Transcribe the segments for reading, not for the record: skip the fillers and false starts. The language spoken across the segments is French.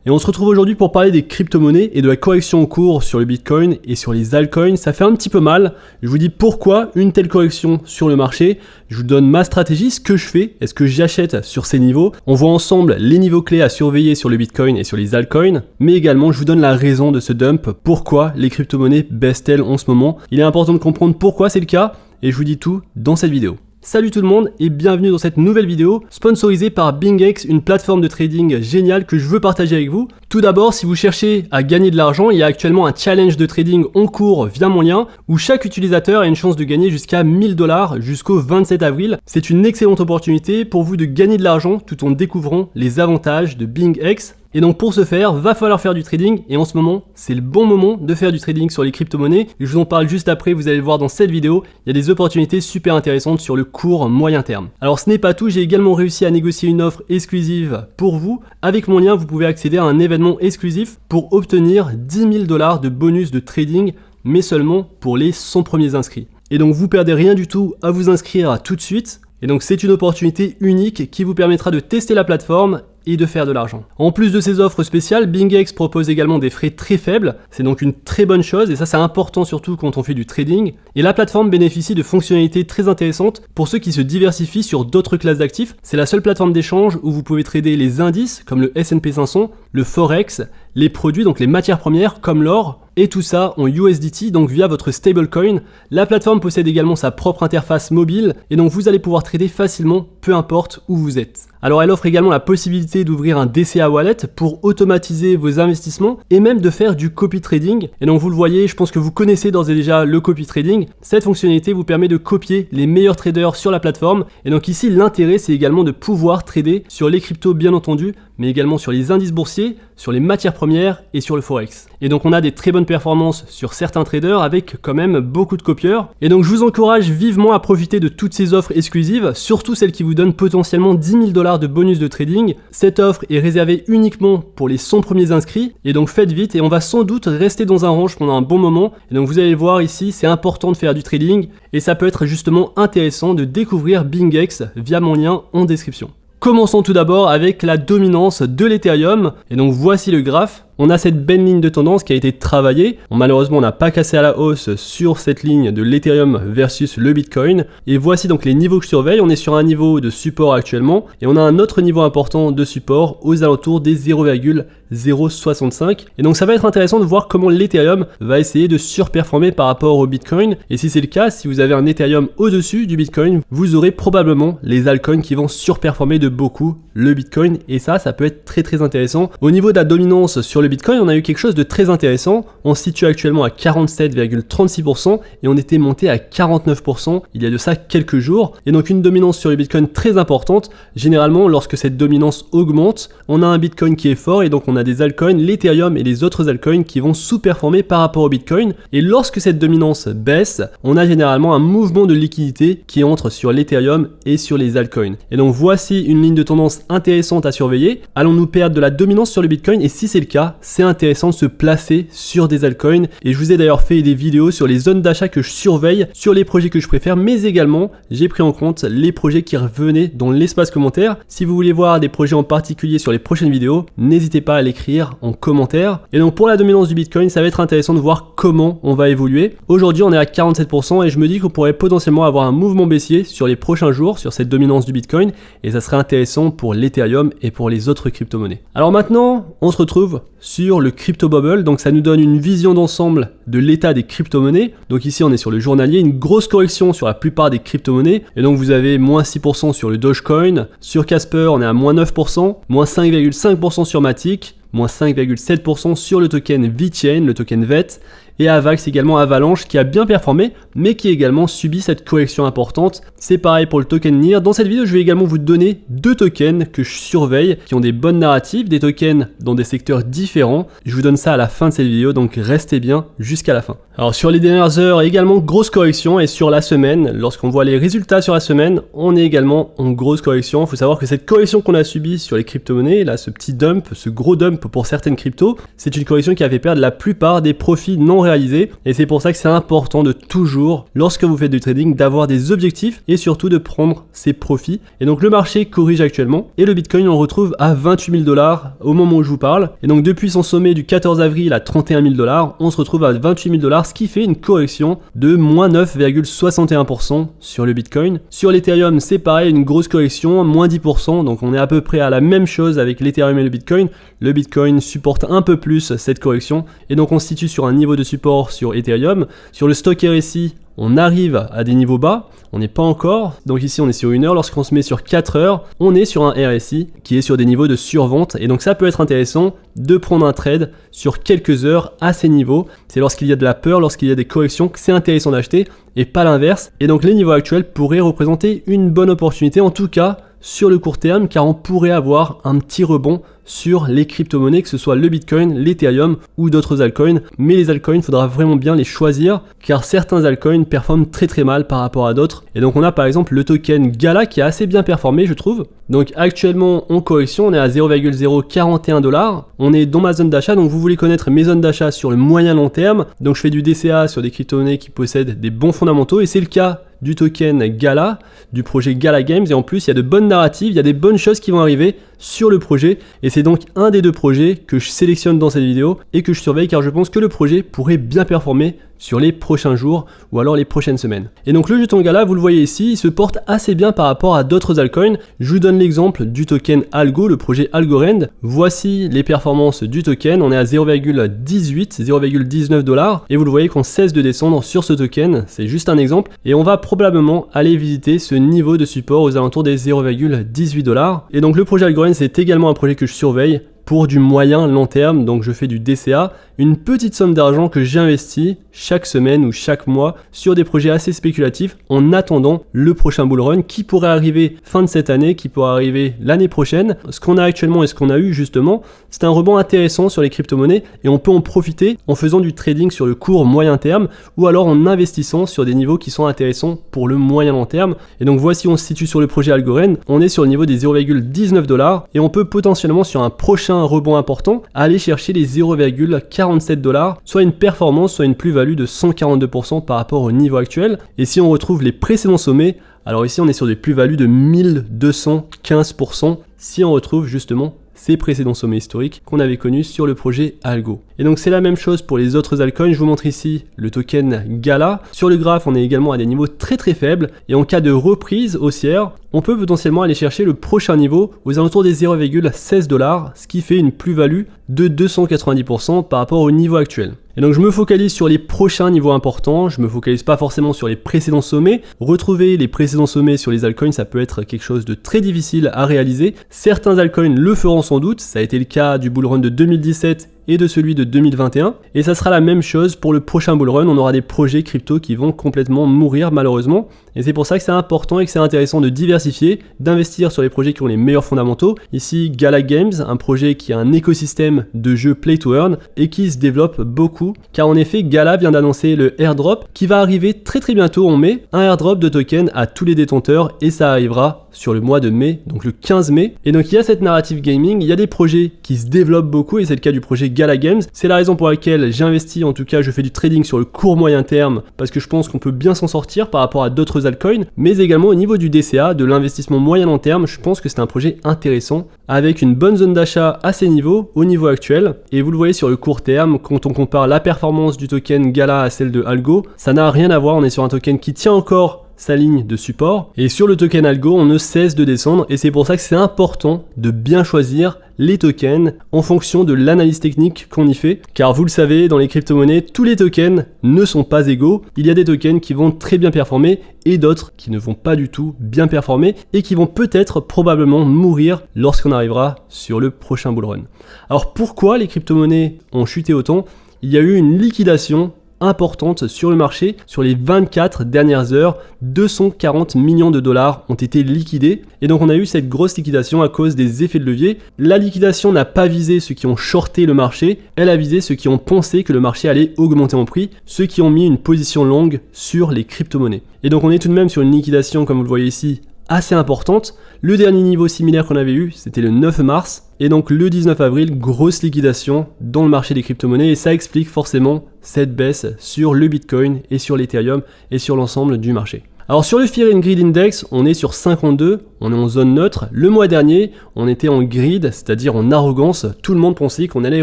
Et on se retrouve aujourd'hui pour parler des crypto-monnaies et de la correction en cours sur le Bitcoin et sur les altcoins. Ça fait un petit peu mal. Je vous dis pourquoi une telle correction sur le marché. Je vous donne ma stratégie, ce que je fais, est-ce que j'achète sur ces niveaux. On voit ensemble les niveaux clés à surveiller sur le Bitcoin et sur les altcoins. Mais également, je vous donne la raison de ce dump. Pourquoi les crypto-monnaies baissent-elles en ce moment. Il est important de comprendre pourquoi c'est le cas et je vous dis tout dans cette vidéo. Salut tout le monde et bienvenue dans cette nouvelle vidéo sponsorisée par BingX, une plateforme de trading géniale que je veux partager avec vous. Tout d'abord, si vous cherchez à gagner de l'argent, il y a actuellement un challenge de trading en cours via mon lien où chaque utilisateur a une chance de gagner jusqu'à 1000 $ jusqu'au 27 avril. C'est une excellente opportunité pour vous de gagner de l'argent tout en découvrant les avantages de BingX. Et donc pour ce faire, va falloir faire du trading et en ce moment, c'est le bon moment de faire du trading sur les crypto-monnaies. Je vous en parle juste après, vous allez le voir dans cette vidéo, il y a des opportunités super intéressantes sur le court moyen terme. Alors ce n'est pas tout, j'ai également réussi à négocier une offre exclusive pour vous. Avec mon lien, vous pouvez accéder à un événement exclusif pour obtenir 10 000 $ de bonus de trading, mais seulement pour les 100 premiers inscrits. Et donc vous perdez rien du tout à vous inscrire tout de suite. Et donc c'est une opportunité unique qui vous permettra de tester la plateforme et de faire de l'argent. En plus de ces offres spéciales, BingX propose également des frais très faibles, c'est donc une très bonne chose et ça c'est important surtout quand on fait du trading. Et la plateforme bénéficie de fonctionnalités très intéressantes pour ceux qui se diversifient sur d'autres classes d'actifs. C'est la seule plateforme d'échange où vous pouvez trader les indices comme le S&P 500, le Forex, les produits donc les matières premières comme l'or, et tout ça en USDT, donc via votre stablecoin. La plateforme possède également sa propre interface mobile et donc vous allez pouvoir trader facilement peu importe où vous êtes. Alors elle offre également la possibilité d'ouvrir un DCA Wallet pour automatiser vos investissements et même de faire du copy trading. Et donc vous le voyez, je pense que vous connaissez d'ores et déjà le copy trading. Cette fonctionnalité vous permet de copier les meilleurs traders sur la plateforme. Et donc ici l'intérêt c'est également de pouvoir trader sur les cryptos bien entendu, mais également sur les indices boursiers, sur les matières premières et sur le Forex. Et donc on a des très bonnes performances sur certains traders avec quand même beaucoup de copieurs. Et donc je vous encourage vivement à profiter de toutes ces offres exclusives, surtout celles qui vous donnent potentiellement 10 000 $ de bonus de trading. Cette offre est réservée uniquement pour les 100 premiers inscrits et donc faites vite et on va sans doute rester dans un range pendant un bon moment. Et donc vous allez le voir ici, c'est important de faire du trading et ça peut être justement intéressant de découvrir BingX via mon lien en description. Commençons tout d'abord avec la dominance de l'Ethereum et donc voici le graphe. On a cette belle ligne de tendance qui a été travaillée. Malheureusement, on n'a pas cassé à la hausse sur cette ligne de l'Ethereum versus le Bitcoin. Et voici donc les niveaux que je surveille. On est sur un niveau de support actuellement et on a un autre niveau important de support aux alentours des 0,065. Et donc ça va être intéressant de voir comment l'Ethereum va essayer de surperformer par rapport au Bitcoin. Et si c'est le cas, si vous avez un Ethereum au-dessus du Bitcoin, vous aurez probablement les altcoins qui vont surperformer de beaucoup le Bitcoin. Et ça peut être très très intéressant. Au niveau de la dominance sur le Bitcoin, on a eu quelque chose de très intéressant. On se situe actuellement à 47,36% et on était monté à 49% il y a de ça quelques jours. Et donc une dominance sur le Bitcoin très importante. Généralement, lorsque cette dominance augmente, on a un Bitcoin qui est fort et donc on a des altcoins, l'Ethereum et les autres altcoins qui vont sous-performer par rapport au Bitcoin. Et lorsque cette dominance baisse, on a généralement un mouvement de liquidité qui entre sur l'Ethereum et sur les altcoins. Et donc voici une ligne de tendance intéressante à surveiller. Allons-nous perdre de la dominance sur le Bitcoin? Et si c'est le cas, c'est intéressant de se placer sur des altcoins et je vous ai d'ailleurs fait des vidéos sur les zones d'achat que je surveille, sur les projets que je préfère, mais également j'ai pris en compte les projets qui revenaient dans l'espace commentaire. Si vous voulez voir des projets en particulier sur les prochaines vidéos, n'hésitez pas à l'écrire en commentaire. Et donc pour la dominance du Bitcoin, ça va être intéressant de voir comment on va évoluer. Aujourd'hui on est à 47% et je me dis qu'on pourrait potentiellement avoir un mouvement baissier sur les prochains jours sur cette dominance du Bitcoin et ça serait intéressant pour l'Ethereum et pour les autres crypto-monnaies. Alors maintenant, on se retrouve sur le crypto bubble, donc ça nous donne une vision d'ensemble de l'état des crypto-monnaies. Donc ici on est sur le journalier, une grosse correction sur la plupart des crypto-monnaies et donc vous avez moins 6% sur le Dogecoin, sur Casper on est à moins 9%, moins 5,5% sur Matic, moins 5,7% sur le token VeChain, le token VET, et Avax également Avalanche qui a bien performé mais qui a également subi cette correction importante. C'est pareil pour le token NIR. Dans cette vidéo je vais également vous donner deux tokens que je surveille qui ont des bonnes narratives, des tokens dans des secteurs différents. Je vous donne ça à la fin de cette vidéo donc restez bien jusqu'à la fin. Alors sur les dernières heures également grosse correction et sur la semaine, lorsqu'on voit les résultats sur la semaine, on est également en grosse correction. Il faut savoir que cette correction qu'on a subie sur les crypto-monnaies, là ce petit dump, ce gros dump pour certaines cryptos, c'est une correction qui a fait perdre la plupart des profits non réalisé. Et c'est pour ça que c'est important de toujours, lorsque vous faites du trading, d'avoir des objectifs et surtout de prendre ses profits. Et donc le marché corrige actuellement et le Bitcoin on le retrouve à 28 000 $ au moment où je vous parle. Et donc depuis son sommet du 14 avril à 31 000 $, on se retrouve à 28 000 $, ce qui fait une correction de moins 9,61% sur le Bitcoin. Sur l'Ethereum, c'est pareil, une grosse correction, moins 10%, donc on est à peu près à la même chose avec l'Ethereum et le Bitcoin. Le Bitcoin supporte un peu plus cette correction et donc on se situe sur un niveau de support sur Ethereum. Sur le stock RSI, on arrive à des niveaux bas, on n'est pas encore, donc ici on est sur 1 heure, lorsqu'on se met sur 4 heures, on est sur un RSI qui est sur des niveaux de survente, et donc ça peut être intéressant de prendre un trade sur quelques heures à ces niveaux. C'est lorsqu'il y a de la peur, lorsqu'il y a des corrections que c'est intéressant d'acheter, et pas l'inverse, et donc les niveaux actuels pourraient représenter une bonne opportunité, en tout cas sur le court terme, car on pourrait avoir un petit rebond sur les crypto-monnaies, que ce soit le Bitcoin, l'Ethereum ou d'autres altcoins. Mais les altcoins, il faudra vraiment bien les choisir, car certains altcoins performent très mal par rapport à d'autres. Et donc on a par exemple le token Gala qui a assez bien performé, je trouve. Donc actuellement en correction, on est à 0,041 $. On est dans ma zone d'achat, donc vous voulez connaître mes zones d'achat sur le moyen long terme. Donc je fais du DCA sur des crypto-monnaies qui possèdent des bons fondamentaux, et c'est le cas du token Gala, du projet Gala Games, et en plus il y a de bonnes narratives, il y a des bonnes choses qui vont arriver sur le projet, et c'est donc un des deux projets que je sélectionne dans cette vidéo et que je surveille, car je pense que le projet pourrait bien performer sur les prochains jours ou alors les prochaines semaines. Et donc le jeton Gala, vous le voyez ici, il se porte assez bien par rapport à d'autres altcoins. Je vous donne l'exemple du token Algo, le projet Algorand. Voici les performances du token, on est à 0,19 $, et vous le voyez qu'on cesse de descendre sur ce token, c'est juste un exemple, et on va probablement aller visiter ce niveau de support aux alentours des 0,18 $. Et donc le projet Algorand, c'est également un projet que je surveille pour du moyen long terme, donc je fais du DCA, une petite somme d'argent que j'investis chaque semaine ou chaque mois sur des projets assez spéculatifs en attendant le prochain bull run qui pourrait arriver fin de cette année, qui pourrait arriver l'année prochaine. Ce qu'on a actuellement et ce qu'on a eu justement, c'est un rebond intéressant sur les crypto-monnaies, et on peut en profiter en faisant du trading sur le court moyen terme ou alors en investissant sur des niveaux qui sont intéressants pour le moyen long terme. Et donc voici, on se situe sur le projet Algorand, on est sur le niveau des 0,19 $ et on peut potentiellement sur un prochain rebond important aller chercher les 0,47 $, soit une performance, soit une plus-value de 142% par rapport au niveau actuel. Et si on retrouve les précédents sommets, alors ici on est sur des plus-values de 1215% si on retrouve justement ces précédents sommets historiques qu'on avait connus sur le projet Algo. Et donc c'est la même chose pour les autres altcoins. Je vous montre ici le token Gala. Sur le graphe, on est également à des niveaux très faibles, et en cas de reprise haussière, on peut potentiellement aller chercher le prochain niveau aux alentours des 0,16 $, ce qui fait une plus-value de 290% par rapport au niveau actuel. Et donc je me focalise sur les prochains niveaux importants, je me focalise pas forcément sur les précédents sommets. Retrouver les précédents sommets sur les altcoins, ça peut être quelque chose de très difficile à réaliser. Certains altcoins le feront sans doute, ça a été le cas du bull run de 2017 et de celui de 2021, et ça sera la même chose pour le prochain bull run. On aura des projets crypto qui vont complètement mourir malheureusement, et c'est pour ça que c'est important et que c'est intéressant de diversifier, d'investir sur les projets qui ont les meilleurs fondamentaux. Ici Gala Games, un projet qui a un écosystème de jeux play to earn et qui se développe beaucoup, car en effet Gala vient d'annoncer le airdrop qui va arriver très bientôt en mai, un airdrop de tokens à tous les détenteurs, et ça arrivera sur le mois de mai, donc le 15 mai. Et donc il y a cette narrative gaming, il y a des projets qui se développent beaucoup, et c'est le cas du projet Gala Games. C'est la raison pour laquelle j'investis, en tout cas je fais du trading sur le court moyen terme, parce que je pense qu'on peut bien s'en sortir par rapport à d'autres altcoins, mais également au niveau du DCA, de l'investissement moyen long terme, je pense que c'est un projet intéressant, avec une bonne zone d'achat à ces niveaux, au niveau actuel. Et vous le voyez sur le court terme, quand on compare la performance du token Gala à celle de Algo, ça n'a rien à voir, on est sur un token qui tient encore sa ligne de support, et sur le token Algo on ne cesse de descendre, et c'est pour ça que c'est important de bien choisir les tokens en fonction de l'analyse technique qu'on y fait, car vous le savez, dans les crypto-monnaies, tous les tokens ne sont pas égaux. Il y a des tokens qui vont très bien performer et d'autres qui ne vont pas du tout bien performer et qui vont peut-être probablement mourir lorsqu'on arrivera sur le prochain bull run. Alors pourquoi les crypto-monnaies ont chuté autant? Il y a eu une liquidation importante sur le marché. Sur les 24 dernières heures, 240 millions de dollars ont été liquidés, et donc on a eu cette grosse liquidation à cause des effets de levier. La liquidation n'a pas visé ceux qui ont shorté le marché, elle a visé ceux qui ont pensé que le marché allait augmenter en prix, ceux qui ont mis une position longue sur les crypto-monnaies. Et donc on est tout de même sur une liquidation, comme vous le voyez ici, assez importante. Le dernier niveau similaire qu'on avait eu, c'était le 9 mars. Et donc le 19 avril, grosse liquidation dans le marché des crypto-monnaies. Et ça explique forcément cette baisse sur le Bitcoin et sur l'Ethereum et sur l'ensemble du marché. Alors sur le Fear and Greed Index, on est sur 52, on est en zone neutre. Le mois dernier, on était en greed, c'est-à-dire en arrogance. Tout le monde pensait qu'on allait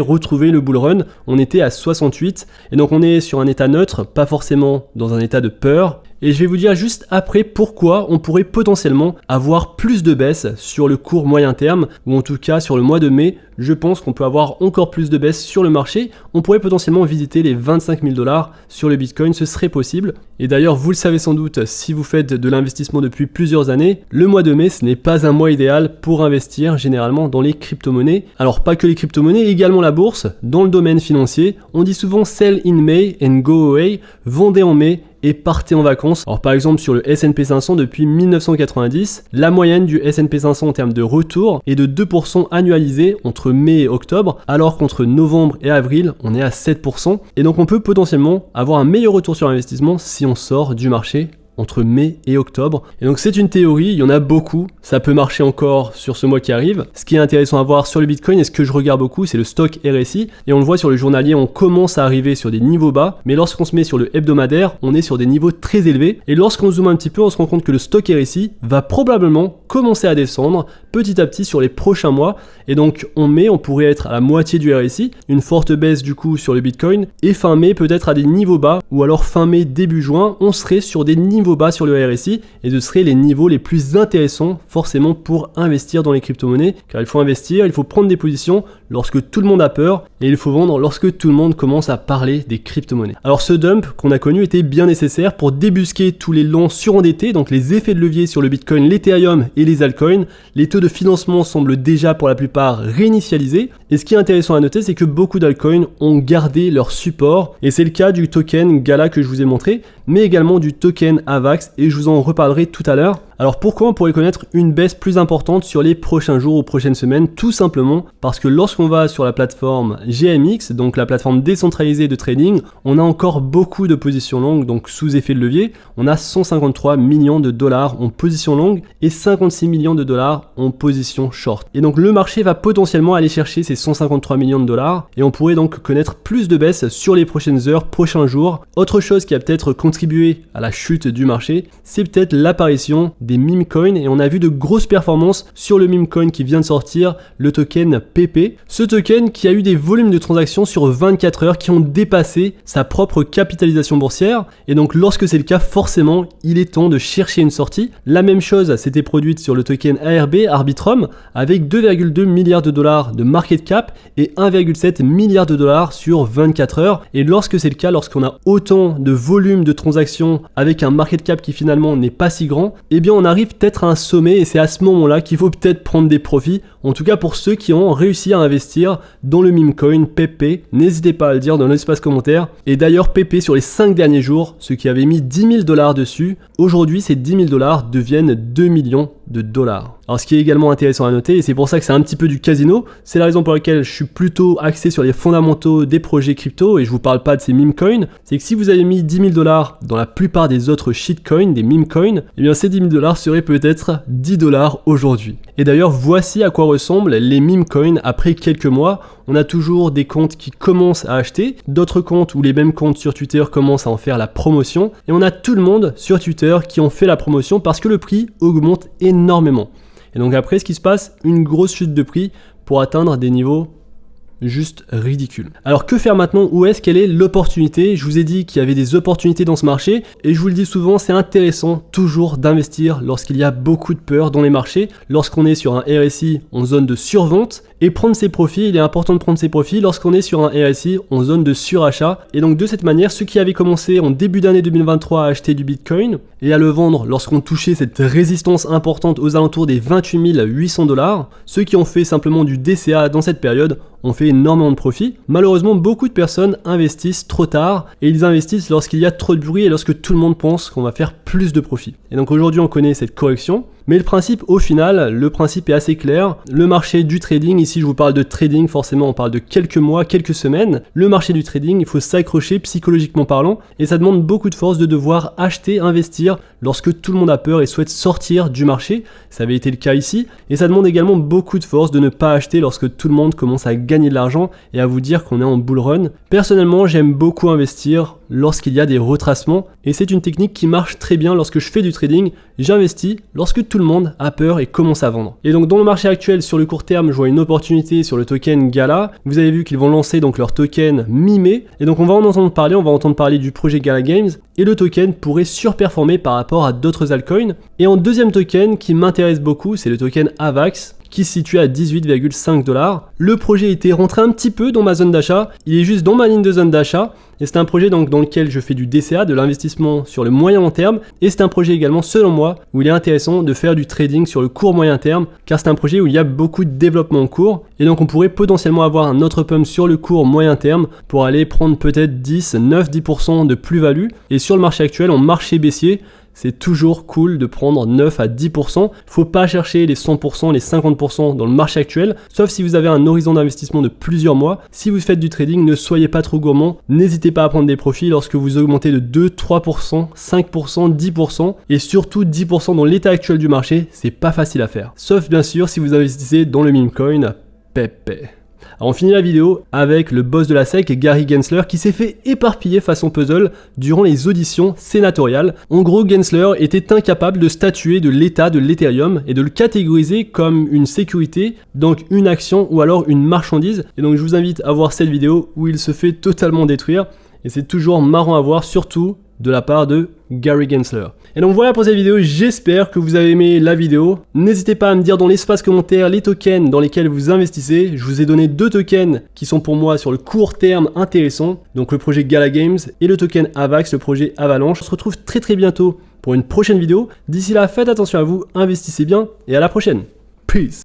retrouver le bull run. On était à 68 et donc on est sur un état neutre, pas forcément dans un état de peur. Et je vais vous dire juste après pourquoi on pourrait potentiellement avoir plus de baisse sur le court moyen terme, ou en tout cas sur le mois de mai. Je pense qu'on peut avoir encore plus de baisse sur le marché. On pourrait potentiellement visiter les 25 000 $ sur le Bitcoin, ce serait possible. Et d'ailleurs, vous le savez sans doute, si vous faites de l'investissement depuis plusieurs années, le mois de mai, ce n'est pas un mois idéal pour investir généralement dans les crypto-monnaies. Alors pas que les crypto-monnaies, également la bourse. Dans le domaine financier, on dit souvent sell in May and go away, vendez en mai et partez en vacances. Alors par exemple sur le S&P 500 depuis 1990, la moyenne du S&P 500 en termes de retour est de 2% annualisé entre mai et octobre, alors qu'entre novembre et avril, on est à 7%. Et donc on peut potentiellement avoir un meilleur retour sur investissement si on sort du marché entre mai et octobre. Et donc c'est une théorie, il y en a beaucoup, ça peut marcher encore sur ce mois qui arrive. Ce qui est intéressant à voir sur le Bitcoin et ce que je regarde beaucoup, c'est le stock RSI. Et on le voit sur le journalier, on commence à arriver sur des niveaux bas, mais lorsqu'on se met sur le hebdomadaire, on est sur des niveaux très élevés. Et lorsqu'on zoome un petit peu, on se rend compte que le stock RSI va probablement commencer à descendre petit à petit sur les prochains mois. Et donc en mai, on pourrait être à la moitié du RSI, une forte baisse du coup sur le Bitcoin, et fin mai peut-être à des niveaux bas, ou alors fin mai, début juin, on serait sur des niveaux bas sur le RSI, et ce seraient les niveaux les plus intéressants forcément pour investir dans les crypto-monnaies, car il faut investir, il faut prendre des positions lorsque tout le monde a peur, et il faut vendre lorsque tout le monde commence à parler des crypto-monnaies. Alors ce dump qu'on a connu était bien nécessaire pour débusquer tous les longs surendettés, donc les effets de levier sur le Bitcoin, l'Ethereum et les altcoins. Les taux de financement semblent déjà pour la plupart réinitialisés, et ce qui est intéressant à noter, c'est que beaucoup d'altcoins ont gardé leur support, et c'est le cas du token Gala que je vous ai montré, mais également du token AVAX, et je vous en reparlerai tout à l'heure. Alors pourquoi on pourrait connaître une baisse plus importante sur les prochains jours ou prochaines semaines? Tout simplement parce que lorsqu'on va sur la plateforme GMX, donc la plateforme décentralisée de trading, on a encore beaucoup de positions longues, donc sous effet de levier. On a 153 millions de dollars en position longue et 56 millions de dollars en position short. Et donc le marché va potentiellement aller chercher ces 153 millions de dollars, et on pourrait donc connaître plus de baisse sur les prochaines heures, prochains jours. Autre chose qui a peut-être contribué à la chute du marché, c'est peut-être l'apparition des meme coins, et on a vu de grosses performances sur le meme coin qui vient de sortir, le token PP. Ce token qui a eu des volumes de transactions sur 24 heures qui ont dépassé sa propre capitalisation boursière, et donc lorsque c'est le cas, forcément il est temps de chercher une sortie. La même chose s'était produite sur le token ARB, Arbitrum, avec 2,2 milliards de dollars de market cap et 1,7 milliard de dollars sur 24 heures. Et lorsque c'est le cas, lorsqu'on a autant de volume de transactions avec un market cap qui finalement n'est pas si grand, eh bien on arrive peut-être à un sommet, et c'est à ce moment-là qu'il faut peut-être prendre des profits. En tout cas pour ceux qui ont réussi à investir dans le meme coin PP, n'hésitez pas à le dire dans l'espace commentaire. Et d'ailleurs PP sur les 5 derniers jours, ceux qui avaient mis 10 000 $ dessus, aujourd'hui ces 10 000 $ deviennent 2 millions de dollars. Alors ce qui est également intéressant à noter, et c'est pour ça que c'est un petit peu du casino, c'est la raison pour laquelle je suis plutôt axé sur les fondamentaux des projets crypto, et je vous parle pas de ces meme coins, c'est que si vous avez mis 10 000 $ dans la plupart des autres shitcoins, des meme coins, eh bien ces 10 000 $ seraient peut-être 10 $ aujourd'hui. Et d'ailleurs voici à quoi ressemblent les meme coins après quelques mois. On a toujours des comptes qui commencent à acheter, d'autres comptes ou les mêmes comptes sur Twitter commencent à en faire la promotion, et on a tout le monde sur Twitter qui ont fait la promotion parce que le prix augmente énormément. Et donc après, ce qui se passe, une grosse chute de prix pour atteindre des niveaux juste ridicule. Alors que faire maintenant? Où est-ce qu'elle est l'opportunité? Je vous ai dit qu'il y avait des opportunités dans ce marché, et je vous le dis souvent, c'est intéressant toujours d'investir lorsqu'il y a beaucoup de peur dans les marchés, lorsqu'on est sur un RSI en zone de survente, et prendre ses profits. Il est important de prendre ses profits lorsqu'on est sur un RSI en zone de surachat. Et donc de cette manière, ceux qui avaient commencé en début d'année 2023 à acheter du Bitcoin et à le vendre lorsqu'on touchait cette résistance importante aux alentours des 28 800 $, ceux qui ont fait simplement du DCA dans cette période ont fait énormément de profits. Malheureusement, beaucoup de personnes investissent trop tard, et ils investissent lorsqu'il y a trop de bruit et lorsque tout le monde pense qu'on va faire plus de profits. Et donc aujourd'hui, on connaît cette correction. Mais le principe, au final, le principe est assez clair. Le marché du trading, ici je vous parle de trading, forcément on parle de quelques mois, quelques semaines. Le marché du trading, il faut s'accrocher psychologiquement parlant et ça demande beaucoup de force de devoir acheter, investir lorsque tout le monde a peur et souhaite sortir du marché. Ça avait été le cas ici. Et ça demande également beaucoup de force de ne pas acheter lorsque tout le monde commence à gagner de l'argent et à vous dire qu'on est en bull run. Personnellement, j'aime beaucoup investir lorsqu'il y a des retracements et c'est une technique qui marche très bien lorsque je fais du trading. J'investis lorsque tout le monde a peur et commence à vendre. Et donc dans le marché actuel, sur le court terme, je vois une opportunité sur le token Gala. Vous avez vu qu'ils vont lancer donc leur token mi-mai et donc on va en entendre parler, on va entendre parler du projet Gala Games et le token pourrait surperformer par rapport à d'autres altcoins. Et en deuxième token qui m'intéresse beaucoup, c'est le token AVAX qui se situe à 18,5$. Le projet était rentré un petit peu dans ma zone d'achat, il est juste dans ma ligne de zone d'achat et c'est un projet donc dans lequel je fais du DCA, de l'investissement sur le moyen long terme et c'est un projet également selon moi où il est intéressant de faire du trading sur le court moyen terme car c'est un projet où il y a beaucoup de développement en cours et donc on pourrait potentiellement avoir un autre pump sur le court moyen terme pour aller prendre peut-être 9-10% de plus-value et sur le marché actuel en marché baissier, c'est toujours cool de prendre 9 à 10%. Faut pas chercher les 100%, les 50% dans le marché actuel, sauf si vous avez un horizon d'investissement de plusieurs mois. Si vous faites du trading, ne soyez pas trop gourmand. N'hésitez pas à prendre des profits lorsque vous augmentez de 2, 3%, 5%, 10% et surtout 10% dans l'état actuel du marché, c'est pas facile à faire. Sauf bien sûr si vous investissez dans le meme coin Pepe. Alors on finit la vidéo avec le boss de la SEC, Gary Gensler, qui s'est fait éparpiller façon puzzle durant les auditions sénatoriales. En gros, Gensler était incapable de statuer de l'état de l'Ethereum et de le catégoriser comme une sécurité, donc une action ou alors une marchandise. Et donc je vous invite à voir cette vidéo où il se fait totalement détruire. Et c'est toujours marrant à voir, surtout de la part de Gary Gensler. Et donc voilà pour cette vidéo, j'espère que vous avez aimé la vidéo. N'hésitez pas à me dire dans l'espace commentaire les tokens dans lesquels vous investissez. Je vous ai donné 2 tokens qui sont pour moi sur le court terme intéressants. Donc le projet Gala Games et le token AVAX, le projet Avalanche. On se retrouve très bientôt pour une prochaine vidéo. D'ici là, faites attention à vous, investissez bien et à la prochaine. Peace.